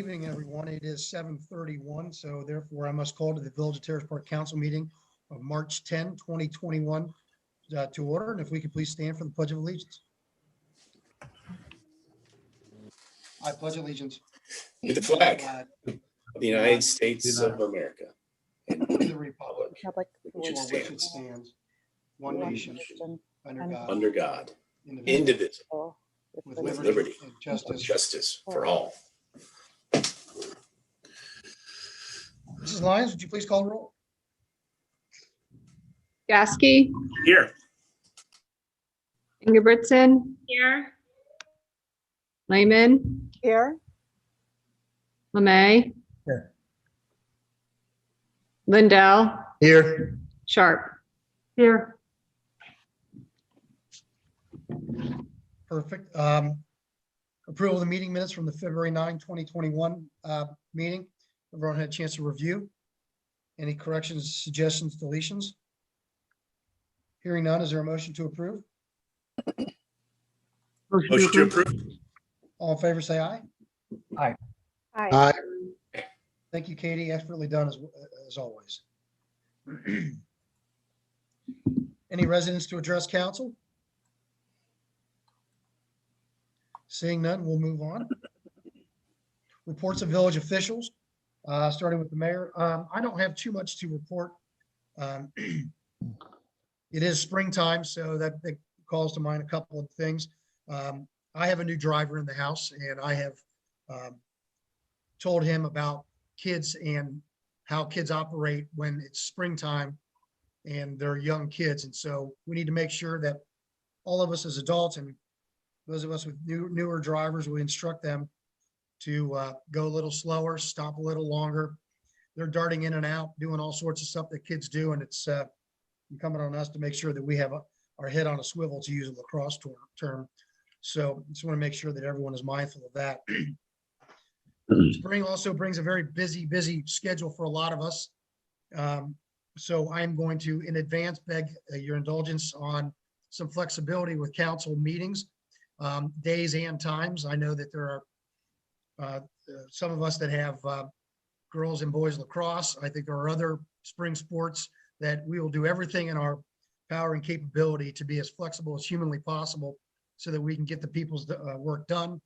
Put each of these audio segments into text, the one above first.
evening, everyone. It is 7:31, so therefore I must call to the Village of Terrace Park Council meeting of March 10, 2021 to order. And if we could please stand for the Pledge of Allegiance. I pledge allegiance To the flag of the United States of America and to the republic for which it for which it stands, stands, one nation, under under God, indivisible, indivisible, with with liberty liberty and and justice. justice for all. Mrs. Lyons, would you please call the roll? Gasky, Here. Ingebrigtsen. Here. Lehman, Here. Lemay. Here. Lindell, Here. Sharp. Here. Perfect. Approval of the meeting minutes from the February 9, 2021 meeting. Everyone had a chance to review. Any corrections, suggestions, deletions? Hearing none, is there a motion to approve? Motion to approve. All in favor, say aye. Aye. Thank you, Katie. Expertly done as always. Any residents to address council? Seeing none, we'll move on. Reports of village officials, starting with the mayor. I don't have too much to report. It is springtime, so that calls to mind a couple of things. I have a new driver in the house, and I have told him about kids and how kids operate when it's springtime and they're young kids. And so we need to make sure that all of us as adults and those of us with newer drivers, we instruct them to go a little slower, stop a little longer. They're darting in and out, doing all sorts of stuff that kids do. And it's incumbent on us to make sure that we have our head on a swivel, to use a lacrosse term. So just want to make sure that everyone is mindful of that. Spring also brings a very busy schedule for a lot of us. So I'm going to, in advance, beg your indulgence on some flexibility with council meetings, days and times. I know that there are some of us that have girls and boys lacrosse. I think there are other spring sports that we will do everything in our power and capability to be as flexible as humanly possible so that we can get the people's work done,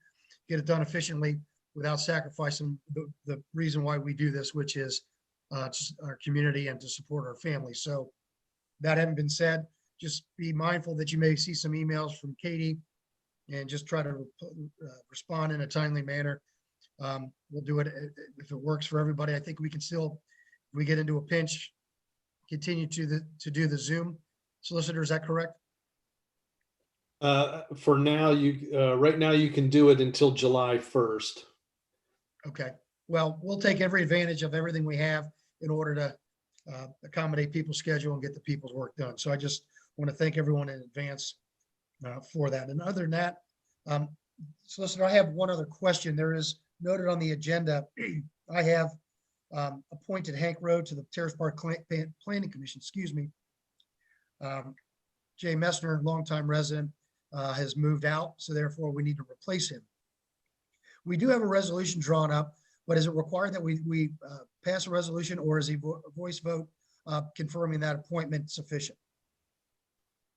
get it done efficiently without sacrificing the reason why we do this, which is our community and to support our families. So that having been said, just be mindful that you may see some emails from Katie and just try to respond in a timely manner. We'll do it if it works for everybody. I think we can still, if we get into a pinch, continue to do the Zoom. Solicitor, is that correct? For now, right now you can do it until July 1st. Okay. Well, we'll take every advantage of everything we have in order to accommodate people's schedule and get the people's work done. So I just want to thank everyone in advance for that. And other than that, Solicitor, I have one other question. There is noted on the agenda, I have appointed Hank Rowe to the Terrace Park Planning Commission, excuse me. Jay Messner, longtime resident, has moved out, so therefore we need to replace him. We do have a resolution drawn up, but is it required that we pass a resolution, or is a voice vote confirming that appointment sufficient?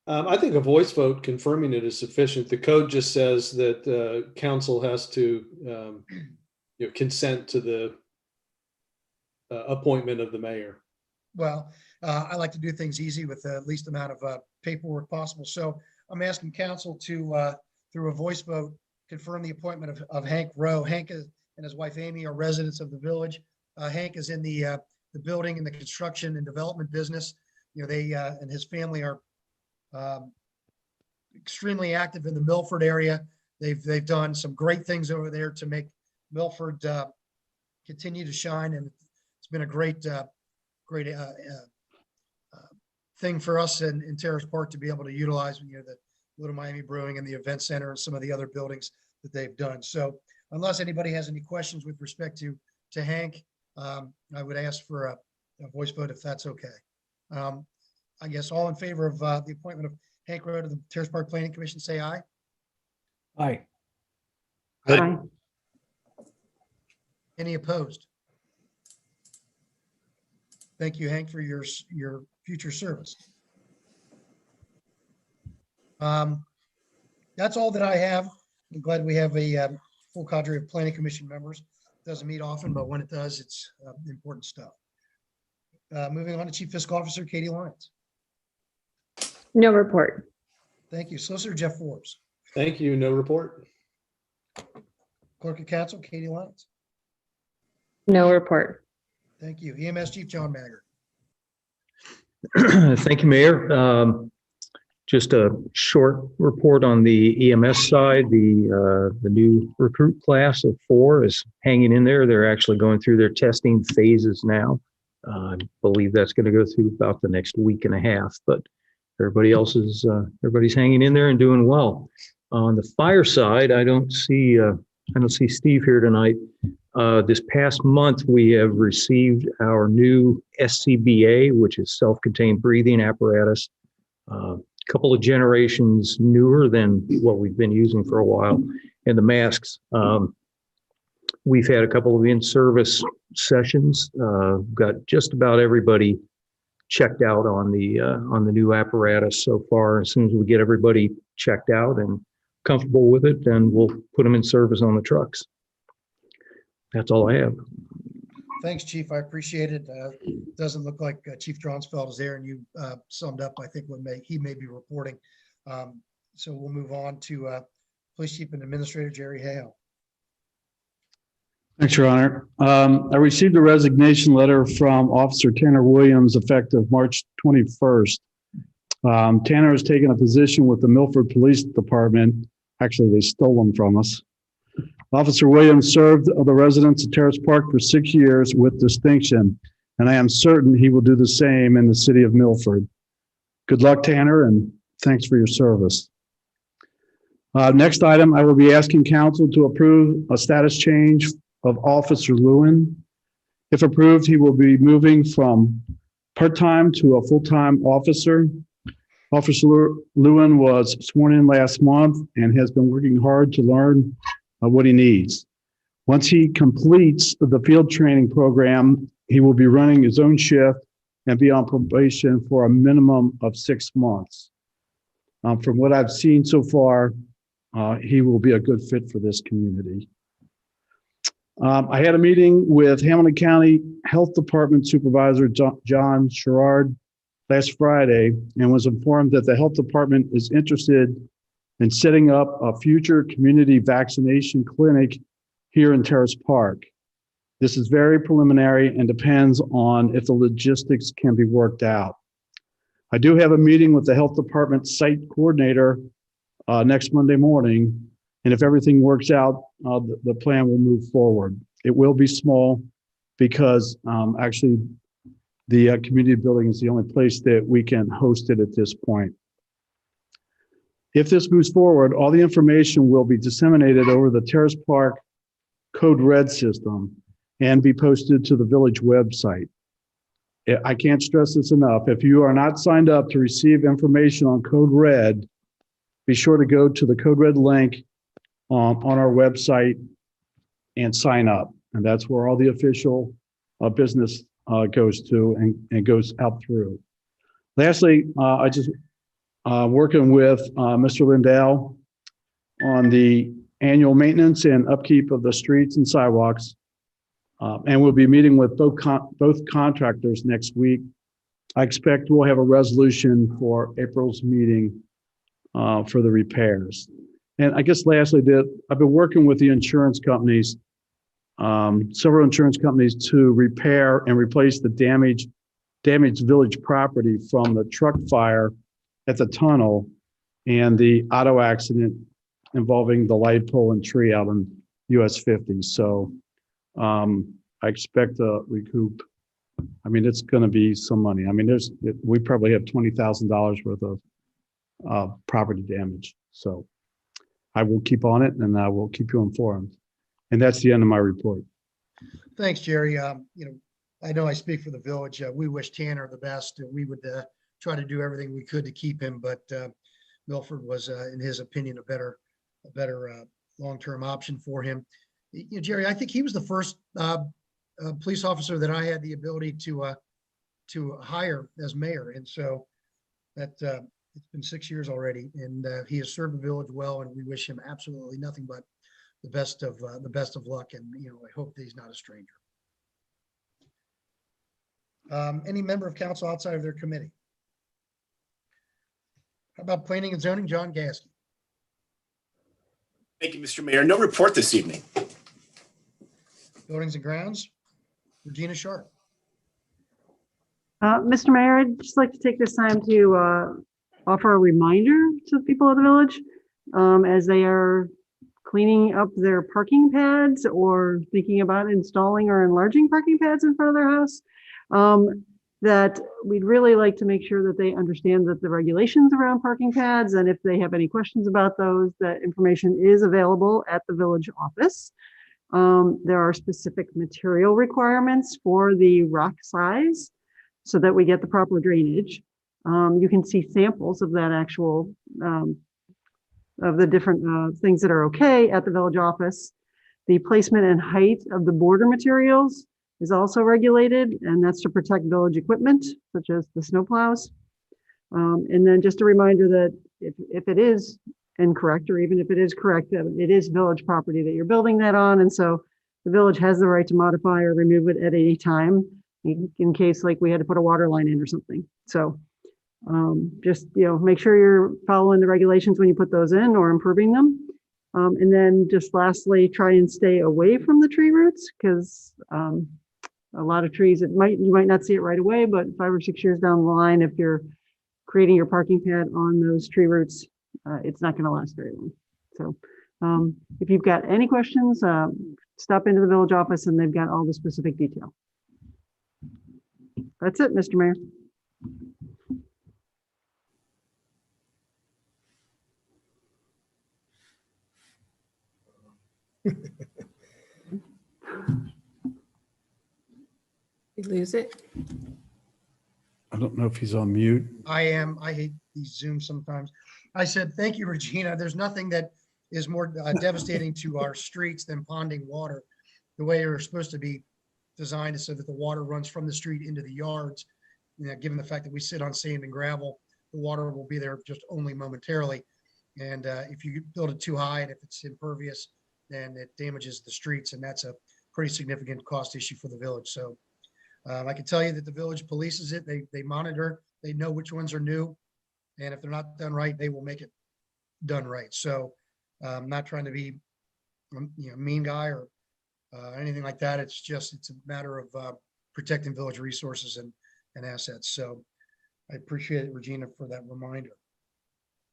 I think a voice vote confirming it is sufficient. The code just says that council has to consent to the appointment of the mayor. Well, I like to do things easy with the least amount of paperwork possible. So I'm asking council to, through a voice vote, confirm the appointment of Hank Rowe. Hank and his wife Amy are residents of the village. Hank is in the building and the construction and development business. They and his family are extremely active in the Milford area. They've done some great things over there to make Milford continue to shine, and it's been a great thing for us in Terrace Park to be able to utilize the Little Miami Brewing and the event center and some of the other buildings that they've done. So unless anybody has any questions with respect to Hank, I would ask for a voice vote if that's okay. I guess all in favor of the appointment of Hank Rowe to the Terrace Park Planning Commission, say aye. Aye. Aye. Any opposed? Thank you, Hank, for your future service. That's all that I have. I'm glad we have a full cadre of planning commission members. Doesn't meet often, but when it does, it's important stuff. Moving on to Chief Fiscal Officer Katie Lyons. No report. Thank you. Solicitor Jeff Forbes. Thank you. No report. Clerk of Council Katie Lyons. No report. Thank you. EMS Chief John Maggard. Thank you, Mayor. Just a short report on the EMS side. The new recruit class of 4 is hanging in there. They're actually going through their testing phases now. I believe that's going to go through about the next week and a half, but everybody's hanging in there and doing well. On the fire side, I don't see Steve here tonight. This past month, we have received our new SCBA, which is self-contained breathing apparatus. Couple of generations newer than what we've been using for a while. And the masks, we've had a couple of in-service sessions, got just about everybody checked out on the new apparatus so far. As soon as we get everybody checked out and comfortable with it, then we'll put them in service on the trucks. That's all I have. Thanks, Chief. I appreciate it. Doesn't look like Chief Dronsfeld is there, and you summed up, I think, what he may be reporting. So we'll move on to Police Chief and Administrator Jerry Hale. Thanks, Your Honor. I received a resignation letter from Officer Tanner Williams effective March 21st. Tanner has taken a position with the Milford Police Department. Actually, they stole them from us. Officer Williams served the residents of Terrace Park for 6 years with distinction, and I am certain he will do the same in the city of Milford. Good luck, Tanner, and thanks for your service. Next item, I will be asking council to approve a status change of Officer Lewin. If approved, he will be moving from part-time to a full-time officer. Officer Lewin was sworn in last month and has been working hard to learn what he needs. Once he completes the field training program, he will be running his own shift and be on probation for a minimum of 6 months. From what I've seen so far, he will be a good fit for this community. I had a meeting with Hamilton County Health Department Supervisor John Sherrard last Friday and was informed that the health department is interested in setting up a future community vaccination clinic here in Terrace Park. This is very preliminary and depends on if the logistics can be worked out. I do have a meeting with the health department site coordinator next Monday morning, and if everything works out, the plan will move forward. It will be small because actually the community building is the only place that we can host it at this point. If this moves forward, all the information will be disseminated over the Terrace Park Code Red system and be posted to the village website. I can't stress this enough. If you are not signed up to receive information on Code Red, be sure to go to the Code Red link on our website and sign up. And that's where all the official business goes to and goes out through. Lastly, I just working with Mr. Lindell on the annual maintenance and upkeep of the streets and sidewalks. And we'll be meeting with both contractors next week. I expect we'll have a resolution for April's meeting for the repairs. And I guess lastly, I've been working with the insurance companies, several insurance companies, to repair and replace the damaged village property from the truck fire at the tunnel and the auto accident involving the light pole and tree out on US 50. So I expect to recoup. I mean, it's going to be some money. I mean, we probably have $20,000 worth of property damage. So I will keep on it and I will keep you informed. And that's the end of my report. Thanks, Jerry. I know I speak for the village. We wish Tanner the best. We would try to do everything we could to keep him, but Milford was, in his opinion, a better long-term option for him. Jerry, I think he was the first police officer that I had the ability to hire as mayor. And so that it's been 6 years already, and he has served the village well, and we wish him absolutely nothing but the best of luck. And, I hope that he's not a stranger. Any member of council outside of their committee? How about planning and zoning, John Gasky? Thank you, Mr. Mayor. No report this evening. Buildings and grounds, Regina Sharp. Mr. Mayor, I'd just like to take this time to offer a reminder to the people of the village as they are cleaning up their parking pads or thinking about installing or enlarging parking pads in front of their house, that we'd really like to make sure that they understand that the regulations around parking pads, and if they have any questions about those, that information is available at the village office. There are specific material requirements for the rock size so that we get the proper drainage. You can see samples of that actual, of the different things that are okay at the village office. The placement and height of the border materials is also regulated, and that's to protect village equipment, such as the snowplows. And then just a reminder that if it is incorrect, or even if it is correct, it is village property that you're building that on. And so the village has the right to modify or remove it at any time in case like we had to put a water line in or something. So just, make sure you're following the regulations when you put those in or improving them. And then just lastly, try and stay away from the tree roots, because a lot of trees, you might not see it right away, but 5 or 6 years down the line, if you're creating your parking pad on those tree roots, it's not going to last very long. So if you've got any questions, stop into the village office and they've got all the specific detail. That's it, Mr. Mayor. You lose it? I don't know if he's on mute. I hate these Zooms sometimes. I said, thank you, Regina. There's nothing that is more devastating to our streets than ponding water. The way they're supposed to be designed is so that the water runs from the street into the yards. Given the fact that we sit on sand and gravel, the water will be there just only momentarily. And if you build it too high and if it's impervious, then it damages the streets, and that's a pretty significant cost issue for the village. So I can tell you that the village polices it. They monitor, they know which ones are new. And if they're not done right, they will make it done right. So I'm not trying to be a mean guy or anything like that. It's a matter of protecting village resources and assets. So I appreciate it, Regina, for that reminder.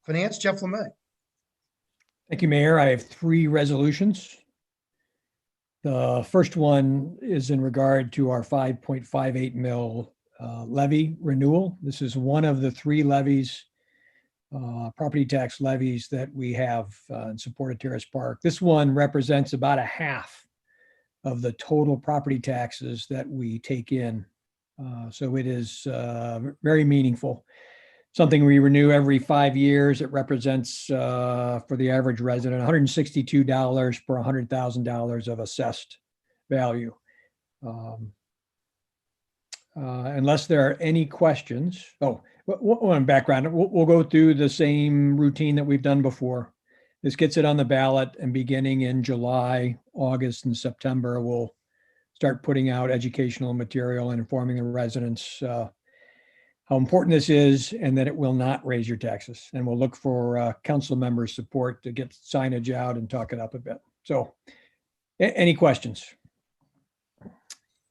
Finance, Jeff Lemay. Thank you, Mayor. I have 3 resolutions. The first one is in regard to our 5.58 mil levy renewal. This is one of the 3 levies, property tax levies that we have in support of Terrace Park. This one represents about a half of the total property taxes that we take in. So it is very meaningful. Something we renew every 5 years. It represents for the average resident $162 per $100,000 of assessed value. Unless there are any questions. One background. We'll go through the same routine that we've done before. This gets it on the ballot, and beginning in July, August, and September, we'll start putting out educational material and informing the residents how important this is, and that it will not raise your taxes. And we'll look for council member support to get signage out and talk it up a bit. So any questions?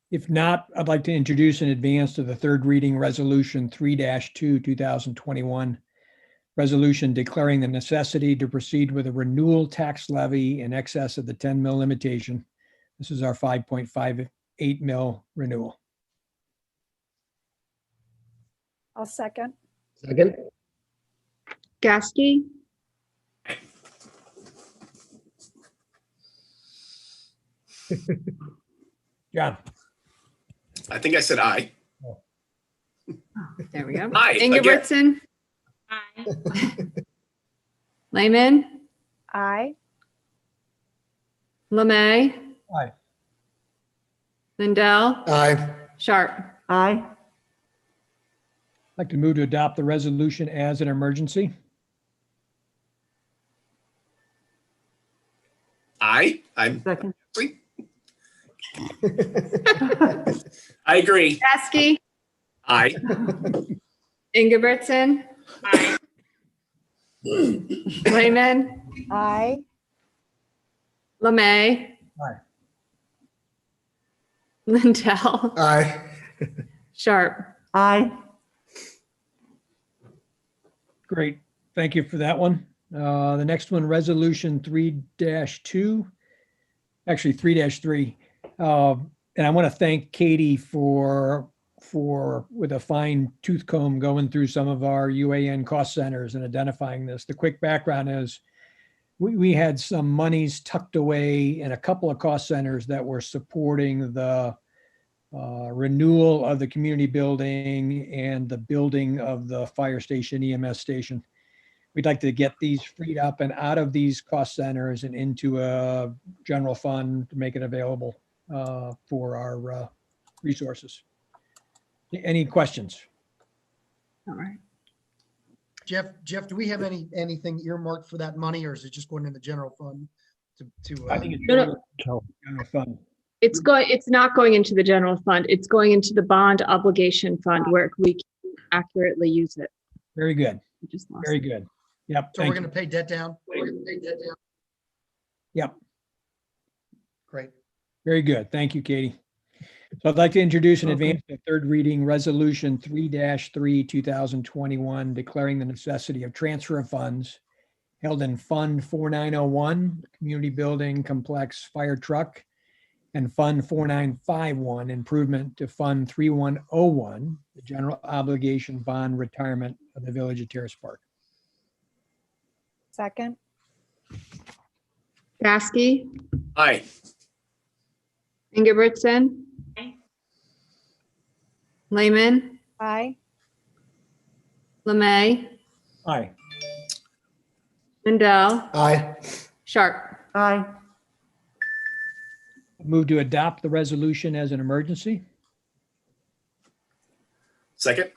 If not, I'd like to introduce in advance to the third reading resolution 3-2, 2021. Resolution declaring the necessity to proceed with a renewal tax levy in excess of the 10 mil limitation. This is our 5.58 mil renewal. I'll second. Second. Gasky, John. I think I said aye. there we go. Aye, Ingebrigtsen. Aye. Lyman, Aye. Lemay, Aye. Lindell, Aye. Sharp. Aye. I'd like to move to adopt the resolution as an emergency. I'm Second. agree. I agree. Gasky, Aye. Ingebrigtsen. Lehman, Aye. Lemay. Aye. Lindell, Aye. Sharp. Aye. Great. Thank you for that one. The next one, resolution 3-2, actually 3-3. And I want to thank Katie for with a fine tooth comb going through some of our UAN cost centers and identifying this. The quick background is we had some monies tucked away in a couple of cost centers that were supporting the renewal of the community building and the building of the fire station, EMS station. We'd like to get these freed up and out of these cost centers and into a general fund to make it available for our resources. Any questions? All right. Jeff, do we have anything earmarked for that money, or is it just going in the general fund to, I think it's No, no. general fund. It's not going into the general fund. It's going into the bond obligation fund where we can accurately use it. Very good. We just lost Very it. good. Yep. so we're Thank gonna you. pay debt down? Yep. Great. Very good. Thank you, Katie. So I'd like to introduce and Okay. advance the third reading resolution 3-3, 2021, declaring the necessity of transfer of funds held in Fund 4901, Community Building Complex Fire Truck, and Fund 4951, Improvement to Fund 3101, the General Obligation Bond Retirement of the Village of Terrace Park. Second. Gasky, Aye. Ingebrigtsen. Lehman, Aye. Lemay, Aye. Lindell, Aye. Sharp. Aye. Move to adopt the resolution as an emergency. Second.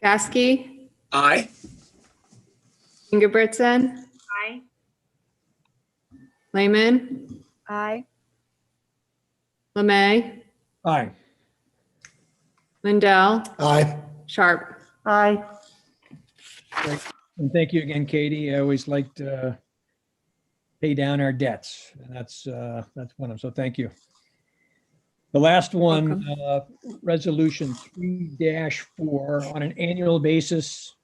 Gasky, Aye. Ingebrigtsen. Aye. Lehman, Aye. Lemay, Aye. Lindell, Aye. Sharp. Aye. And thank you again, Katie. I always like to pay down our debts, and that's one of them. So thank you. The last one, resolution 3-4, on an annual basis,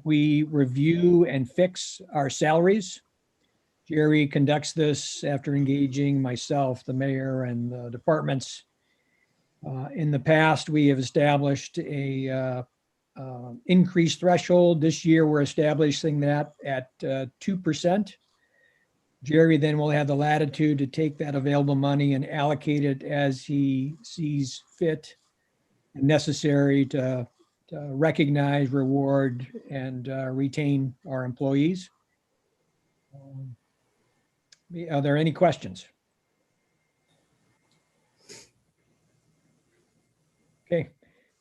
we review and fix our salaries. Jerry conducts this after engaging myself, the mayor, and the departments. In the past, we have established a increased threshold. This year, we're establishing that at 2%. Jerry then will have the latitude to take that available money and allocate it as he sees fit and necessary to recognize, reward, and retain our employees. Are there any questions? Okay,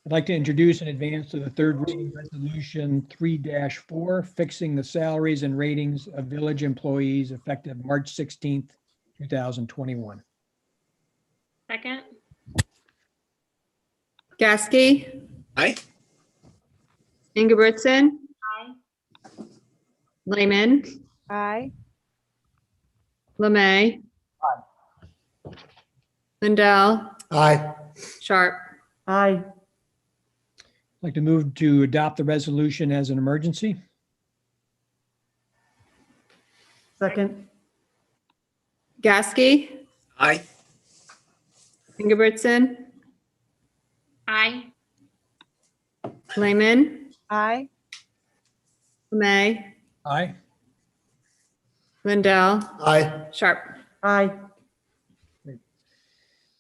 I'd like to introduce and advance to the third reading resolution 3-4, fixing the salaries and ratings of village employees effective March 16th, 2021. Second. Gasky, Aye. Ingebrigtsen. Aye. Lehman, Aye. Lemay. Lindell, Aye. Sharp. Aye. I'd like to move to adopt the resolution as an emergency. Second. Gasky, Aye. Ingebrigtsen. Aye. Lehman, Aye. Lemay, Aye. Lindell, Aye. Sharp. Aye.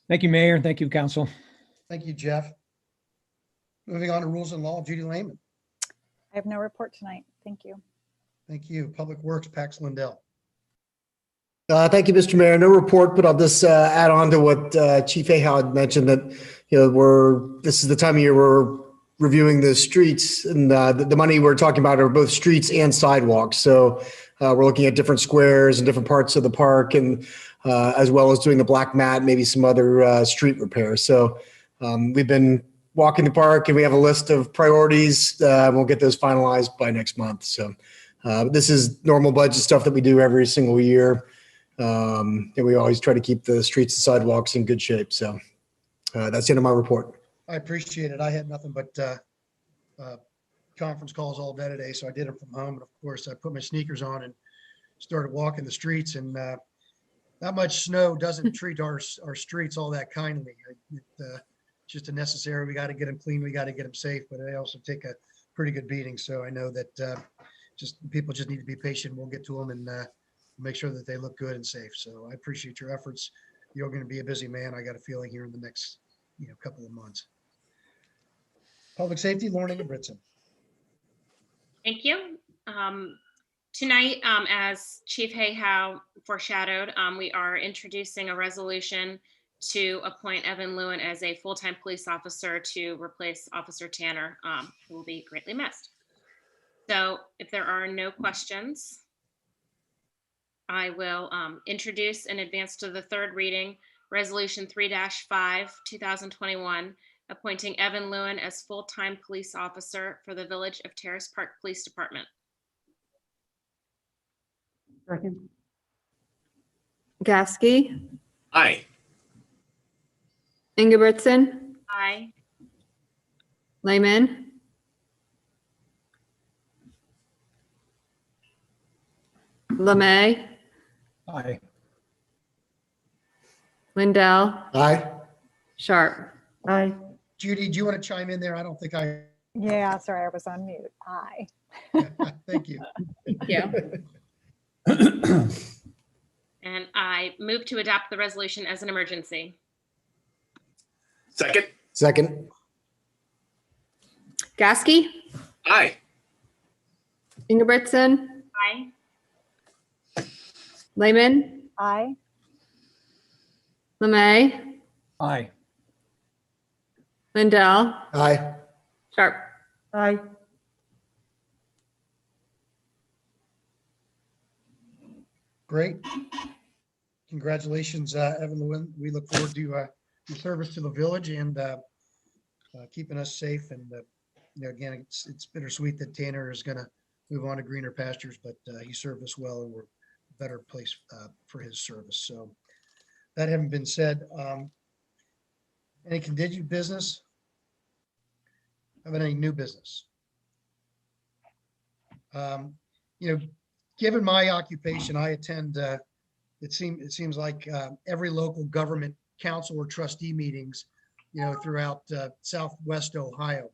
Thank you, Mayor, and thank you, Council. Thank you, Jeff. Moving on to rules and law, Judy Lehman. I have no report tonight. Thank you. Thank you. Public Works, Pax Lindell. Thank you, Mr. Mayor. No report, but I'll just add on to what Chief Ahau had mentioned that, this is the time of year we're reviewing the streets, and the money we're talking about are both streets and sidewalks. So we're looking at different squares and different parts of the park, and as well as doing the black mat, maybe some other street repairs. So we've been walking the park, and we have a list of priorities. We'll get those finalized by next month. So this is normal budget stuff that we do every single year. And we always try to keep the streets and sidewalks in good shape. So that's the end of my report. I appreciate it. I had nothing but conference calls all day today, so I did it from home. And of course, I put my sneakers on and started walking the streets. And not much snow doesn't treat our streets all that kindly. It's just a necessary. We got to get them clean. We got to get them safe. But they also take a pretty good beating. So I know that people just need to be patient. We'll get to them and make sure that they look good and safe. So I appreciate your efforts. You're going to be a busy man. I got a feeling here in the next couple of months. Public safety, Lauren Ingebritsen. Thank you. Tonight, as Chief Ahau foreshadowed, we are introducing a resolution to appoint Evan Lewin as a full-time police officer to replace Officer Tanner, who will be greatly missed. So if there are no questions, I will introduce and advance to the third reading, Resolution 3-5, 2021, appointing Evan Lewin as full-time police officer for the Village of Terrace Park Police Department. Second. Gasky, Aye. Ingebritsen, Aye. Lehman, Lemay, Aye. Lindell, Aye. Sharp. Aye. Judy, do you want to chime in there? I don't think I, Yeah, sorry, I was on mute. Aye. thank you. Thank you. And I move to adopt the resolution as an emergency. Second. Second. Gasky, Aye. Ingebritsen, Aye. Lehman, Aye. Lemay, Aye. Lindell, Aye. Sharp. Aye. Great. Congratulations, Evan Lewin. We look forward to your service to the village and keeping us safe. And again, it's bittersweet that Tanner is going to move on to greener pastures, but he served us well, and we're a better place for his service. So that having been said, any continued business? How about any new business? Given my occupation, I attend, it seems like every local government council or trustee meetings, throughout Southwest Ohio.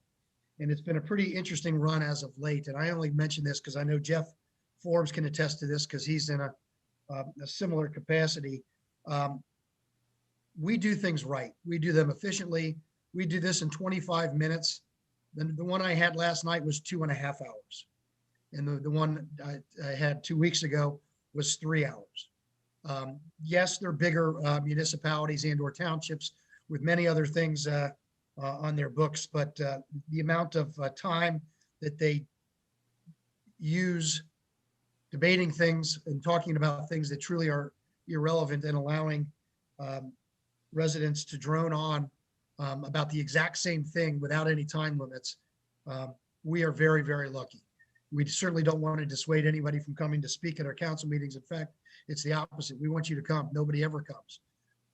And it's been a pretty interesting run as of late. And I only mention this because I know Jeff Forbes can attest to this because he's in a similar capacity. We do things right. We do them efficiently. We do this in 25 minutes. The one I had last night was 2.5 hours. And the one I had 2 weeks ago was 3 hours. Yes, they're bigger municipalities and or townships with many other things on their books, but the amount of time that they use debating things and talking about things that truly are irrelevant and allowing residents to drone on about the exact same thing without any time limits, we are very, very lucky. We certainly don't want to dissuade anybody from coming to speak at our council meetings. In fact, it's the opposite. We want you to come. Nobody ever comes.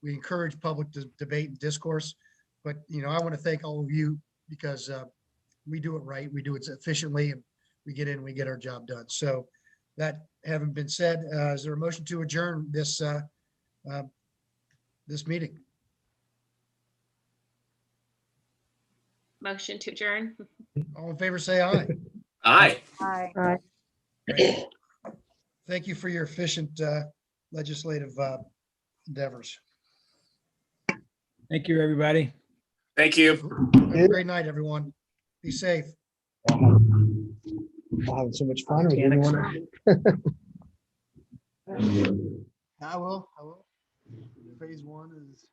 We encourage public debate and discourse, but I want to thank all of you because we do it right. We do it efficiently, and we get in, we get our job done. So that having been said, is there a motion to adjourn this meeting? Motion to adjourn. All in favor, say aye. Aye. Aye. Aye. Thank you for your efficient legislative endeavors. Thank you, everybody. Thank you. Have a great night, everyone. Be safe. Having so much fun. I will. Phase one is